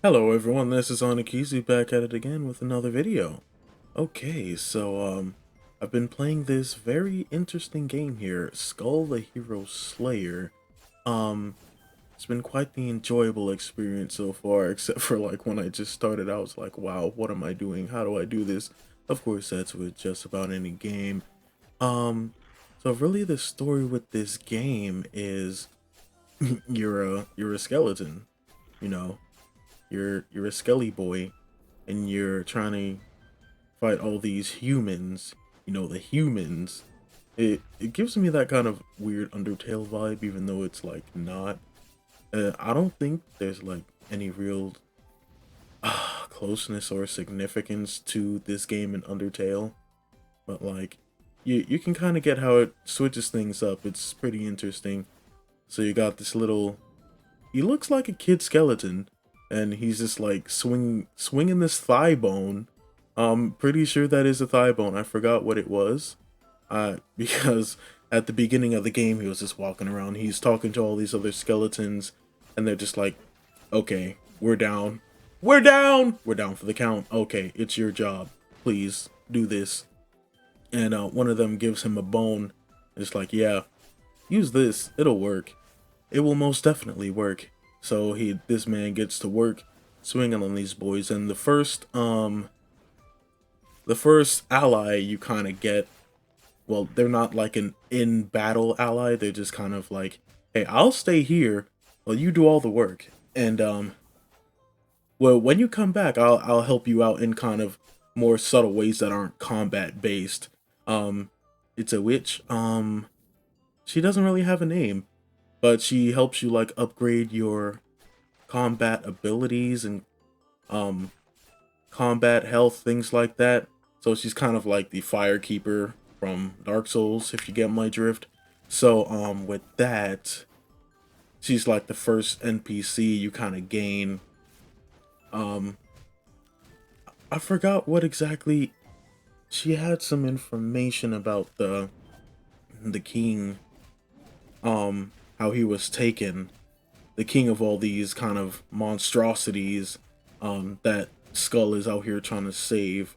Hello everyone, this is Onikizu back at it again with another video. Okay, I've been playing this very interesting game here, Skull the Hero Slayer. Um, it's been quite the enjoyable experience so far, except for like when I just started out, I was like, wow, what am I doing? How do I do this? Of course, that's with just about any game. Um, so really the story with this game is you're a skeleton, you know, you're a skelly boy and you're trying to fight all these humans, the humans. It gives me that kind of weird Undertale vibe, even though it's like not. I don't think there's like any real closeness or significance to this game in Undertale, but like you can kind of get how it switches things up. It's pretty interesting. So you got this little. He looks like a kid skeleton, and he's just like swinging this thigh bone. Pretty sure that is a thigh bone. I forgot what it was. Because at the beginning of the game, he was just walking around. He's talking to all these other skeletons, and they're just like, "Okay, we're down. We're down. We're down for the count. Okay, it's your job. Please do this." And one of them gives him a bone. It's like, "Yeah, use this. It'll work. It will most definitely work." So this man gets to work swinging on these boys, and the first ally you kind of get, well, they're not like an in battle ally. They're just kind of like, hey, I'll stay here while you do all the work, and well, when you come back, I'll help you out in kind of more subtle ways that aren't combat based. Um, it's a witch. She doesn't really have a name, but she helps you like upgrade your combat abilities and um combat health, things like that. So she's kind of like the fire keeper from Dark Souls, if you get my drift. So with that, she's like the first NPC you kind of gain. um I forgot what exactly. She had some information about the king, how he was taken, the king of all these kind of monstrosities that Skull is out here trying to save.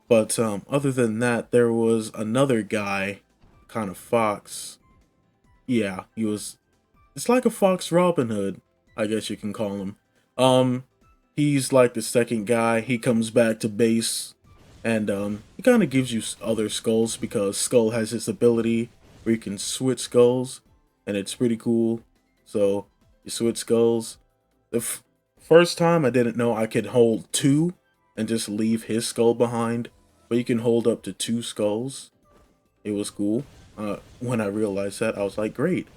But other than that, there was another guy, kind of fox. Yeah, he was. It's like a fox Robin Hood, I guess you can call him. Um, he's like the second guy. He comes back to base, and he kind of gives you other skulls because Skull has this ability where you can switch skulls, and it's pretty cool. So you switch skulls. The first time I didn't know I could hold two and just leave his skull behind, but you can hold up to two skulls. It was cool. When I realized that, I was like, great.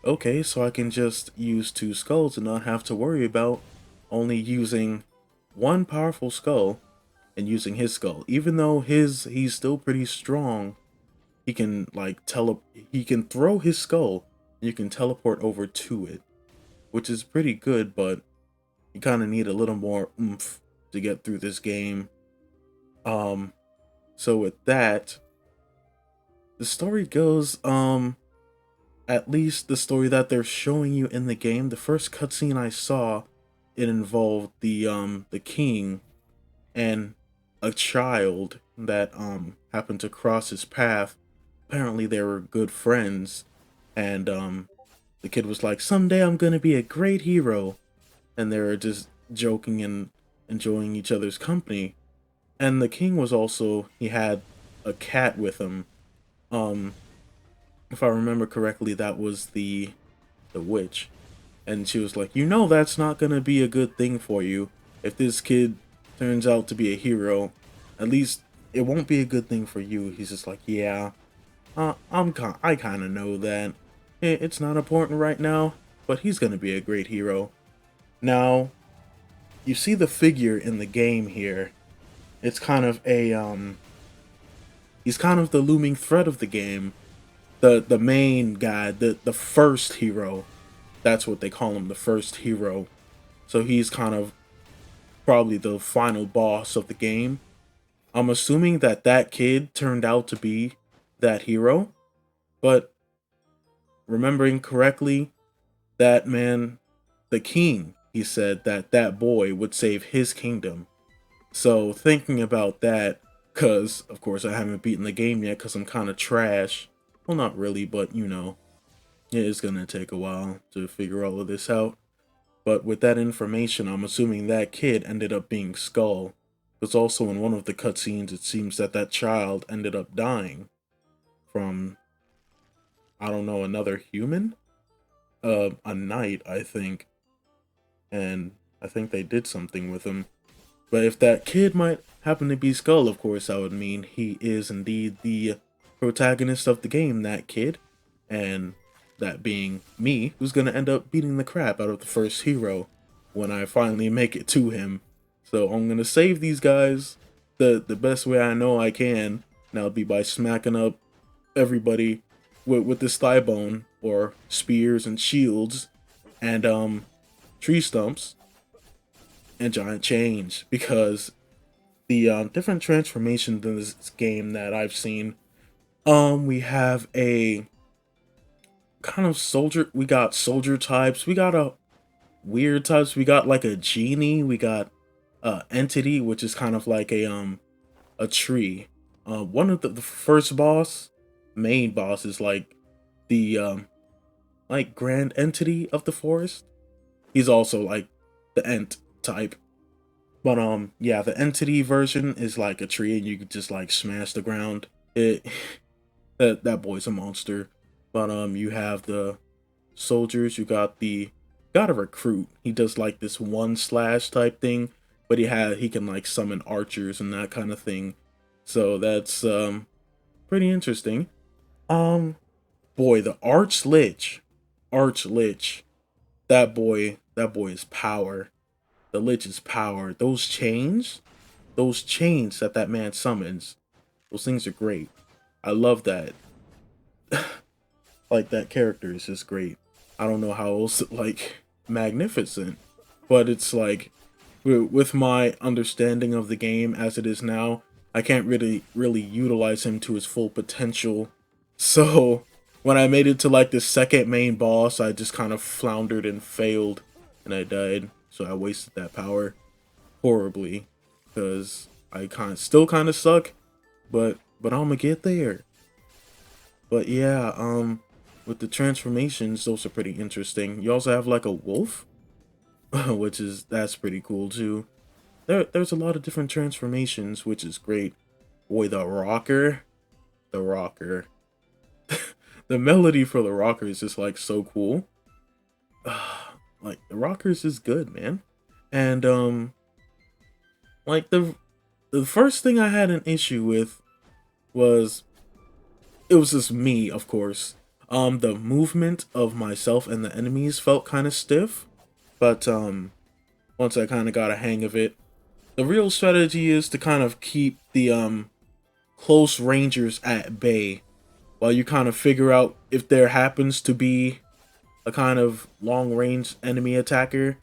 Okay, so I can just use two skulls and not have to worry about only using one powerful skull and using his skull. Even though he's still pretty strong, he can like he can throw his skull and you can teleport over to it, which is pretty good, but you kind of need a little more oomph to get through this game. Um, so with that, the story goes, at least the story that they're showing you in the game, the first cutscene I saw, it involved the king and a child that happened to cross his path. Apparently they were good friends, and the kid was like, "Someday I'm gonna be a great hero," and they were just joking and enjoying each other's company. And the king was also, he had a cat with him. Um, if I remember correctly, that was the witch, and she was like, that's not gonna be a good thing for you. If this kid turns out to be a hero, at least it won't be a good thing for you. He's just like, yeah, I kind of know that. It's not important right now, but he's gonna be a great hero. Now, you see the figure in the game here. It's kind of he's kind of the looming threat of the game. The main guy, the first hero. That's what they call him, the first hero. So he's kind of probably the final boss of the game. I'm assuming that that kid turned out to be that hero, but remembering correctly, that man, the king. he said that that boy would save his kingdom. So thinking about that, because of course I haven't beaten the game yet because I'm kind of trash. Well, not really, but you know, it is going to take a while to figure all of this out. But with that information, I'm assuming that kid ended up being Skull. Because also in one of the cutscenes, it seems that that child ended up dying from, I don't know, another human? A knight, I think. And I think they did something with him. But if that kid might happen to be Skull, of course, that would mean he is indeed the protagonist of the game, that kid. And that being me, who's gonna end up beating the crap out of the first hero when I finally make it to him. So I'm gonna save these guys the best way I know I can. And that'll be by smacking up everybody with this thigh bone or spears and shields and tree stumps and giant change, because the different transformations in this game that I've seen, we have a kind of soldier, we got soldier types, we got a weird types, we got like a genie, we got entity, which is kind of like a tree. One of the first boss, main boss, is like grand entity of the forest. He's also like the ent type. But yeah, the entity version is like a tree and you could just like smash the ground. It that boy's a monster. But you have the soldiers, you got a recruit. He does like this one slash type thing, but he can like summon archers and that kind of thing. So that's pretty interesting. Um boy, the Arch Lich. That boy is power. The Lich is power. Those chains that that man summons, those things are great. I love that. Like that character is just great. I don't know how else like magnificent, but it's like with my understanding of the game as it is now, I can't really utilize him to his full potential. So when I made it to like the second main boss, I just kind of floundered and failed, and I died. So I wasted that power horribly because I kind of suck, but I'm gonna get there. But yeah, with the transformations, those are pretty interesting. You also have like a wolf, which is that's pretty cool too. There's a lot of different transformations, which is great. Boy, the rocker, the melody for the rocker is just like so cool. Like the rocker is just good, man. And like the first thing I had an issue with was it was just me, of course. The movement of myself and the enemies felt kind of stiff, but once I kind of got a hang of it, the real strategy is to kind of keep the close rangers at bay while you kind of figure out if there happens to be a kind of long range enemy attacker.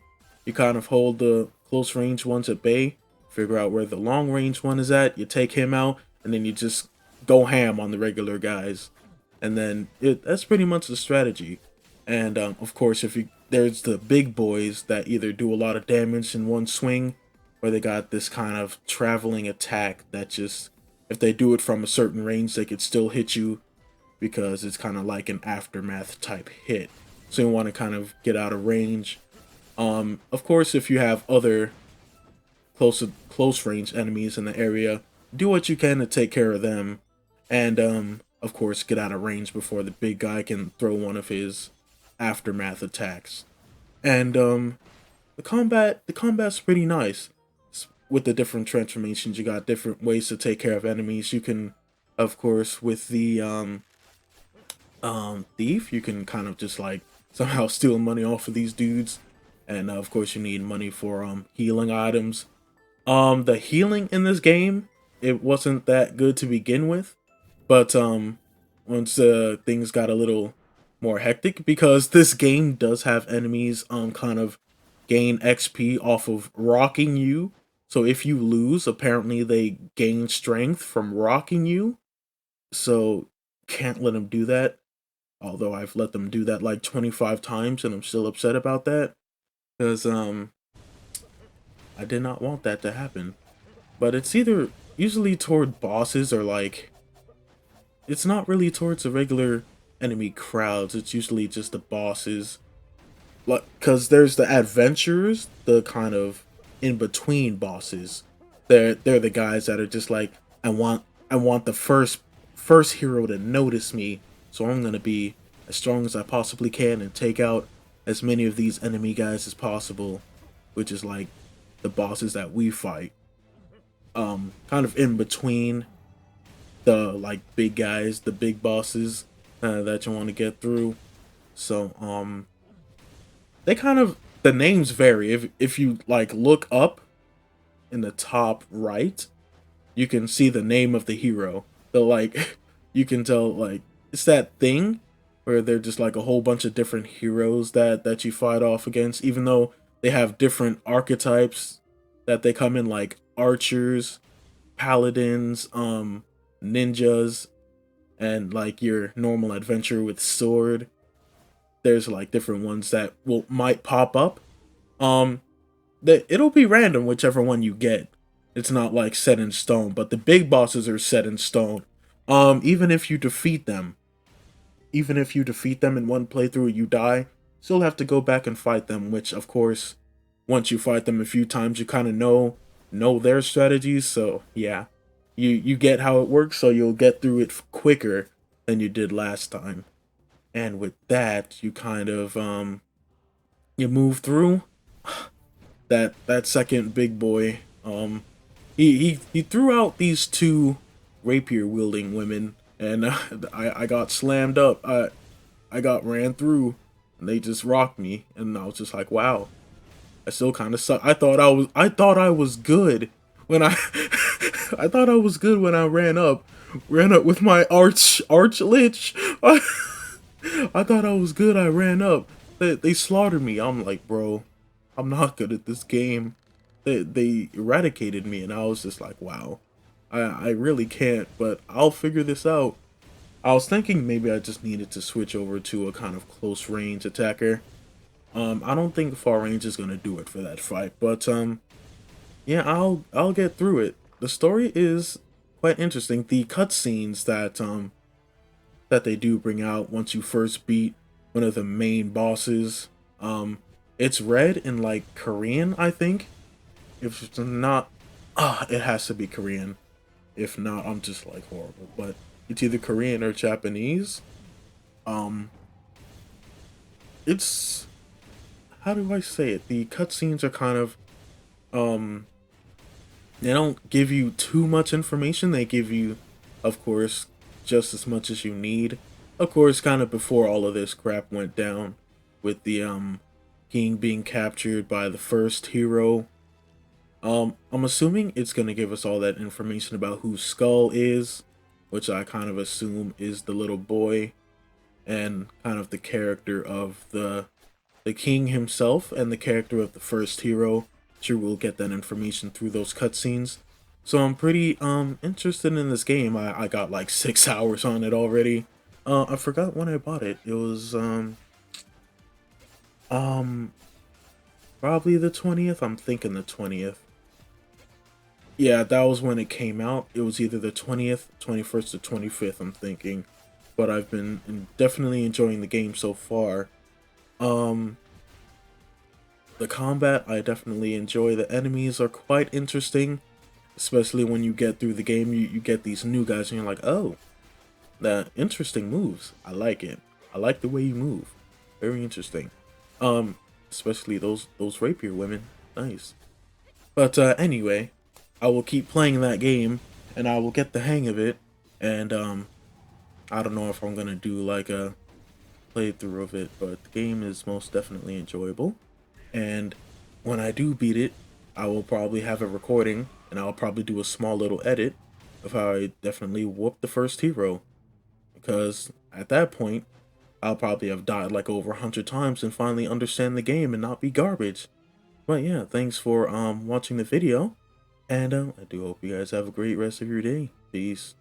You kind of hold the close range ones at bay, figure out where the long range one is at, you take him out, and then you just go ham on the regular guys. And then that's pretty much the strategy. And of course, if you there's the big boys that either do a lot of damage in one swing, or they got this kind of traveling attack that just, if they do it from a certain range, they could still hit you because it's kind of like an aftermath type hit. So you want to kind of get out of range. Of course, if you have other close range enemies in the area, do what you can to take care of them, and of course, get out of range before the big guy can throw one of his aftermath attacks. And the combat's pretty nice. With the different transformations, you got different ways to take care of enemies. You can, of course, with the thief, you can kind of just like somehow steal money off of these dudes, and of course you need money for healing items. The healing in this game, it wasn't that good to begin with, but once things got a little more hectic, because this game does have enemies kind of gain XP off of rocking you. So if you lose, apparently they gain strength from rocking you. So can't let them do that. Although I've let them do that like 25 times and I'm still upset about that. because I did not want that to happen. But it's either usually toward bosses or like it's not really towards the regular enemy crowds. It's usually just the bosses. Like, cause there's the adventurers, the kind of in between bosses. They're the guys that are just like I want the first hero to notice me, so I'm gonna be as strong as I possibly can and take out as many of these enemy guys as possible, which is like the bosses that we fight. Kind of in between the like big guys, the big bosses that you want to get through. So they kind of the names vary. If you like look up in the top right, you can see the name of the hero. The like you can tell like it's that thing where they're just like a whole bunch of different heroes that you fight off against, even though they have different archetypes that they come in, like archers, paladins, ninjas, and like your normal adventurer with sword. There's like different ones that will might pop up. Um that it'll be random whichever one you get. It's not like set in stone, but the big bosses are set in stone. Even if you defeat them, even if you defeat them in one playthrough, you die, still have to go back and fight them, which of course, once you fight them a few times, you kind of know their strategies, so yeah. You get how it works, so you'll get through it quicker than you did last time. And with that, you kind of you move through that second big boy. He threw out these two rapier wielding women, and I got slammed up. I got ran through, and they just rocked me, and I was just like, wow. I still kind of suck. I thought I was good when I I thought I was good when I ran up with my arch lich. I thought I was good. I ran up. They slaughtered me. I'm like, bro, I'm not good at this game. They eradicated me, and I was just like, wow, I really can't. But I'll figure this out. I was thinking maybe I just needed to switch over to a kind of close range attacker. I don't think far range is gonna do it for that fight, but yeah, I'll get through it. The story is quite interesting. The cutscenes that they do bring out once you first beat one of the main bosses, it's read in like Korean, I think. If it's not, it has to be Korean. If not, I'm just like horrible. But it's either Korean or Japanese. Um, it's how do I say it? The cutscenes are kind of um they don't give you too much information. They give you, of course, just as much as you need. Of course, kind of before all of this crap went down with the king being captured by the first hero. I'm assuming it's gonna give us all that information about who Skul is, which I kind of assume is the little boy and kind of the character of the king himself and the character of the first hero. Sure, we'll get that information through those cutscenes. So I'm pretty interested in this game. I got like 6 hours on it already. I forgot when I bought it. It was um probably the 20th. I'm thinking the 20th. Yeah, that was when it came out. It was either the 20th, 21st, or 25th, I'm thinking. But I've been definitely enjoying the game so far. Um, the combat, I definitely enjoy. The enemies are quite interesting, especially when you get through the game. You get these new guys, and you're like, oh, the interesting moves. I like it. I like the way you move. Very interesting. Especially those rapier women. Nice. But anyway, I will keep playing that game, and I will get the hang of it. And I don't know if I'm gonna do like a playthrough of it, but the game is most definitely enjoyable. And when I do beat it, I will probably have a recording, and I'll probably do a small little edit of how I definitely whooped the first hero. Because at that point, I'll probably have died like over 100 times and finally understand the game and not be garbage. But yeah, thanks for watching the video, and I do hope you guys have a great rest of your day. Peace.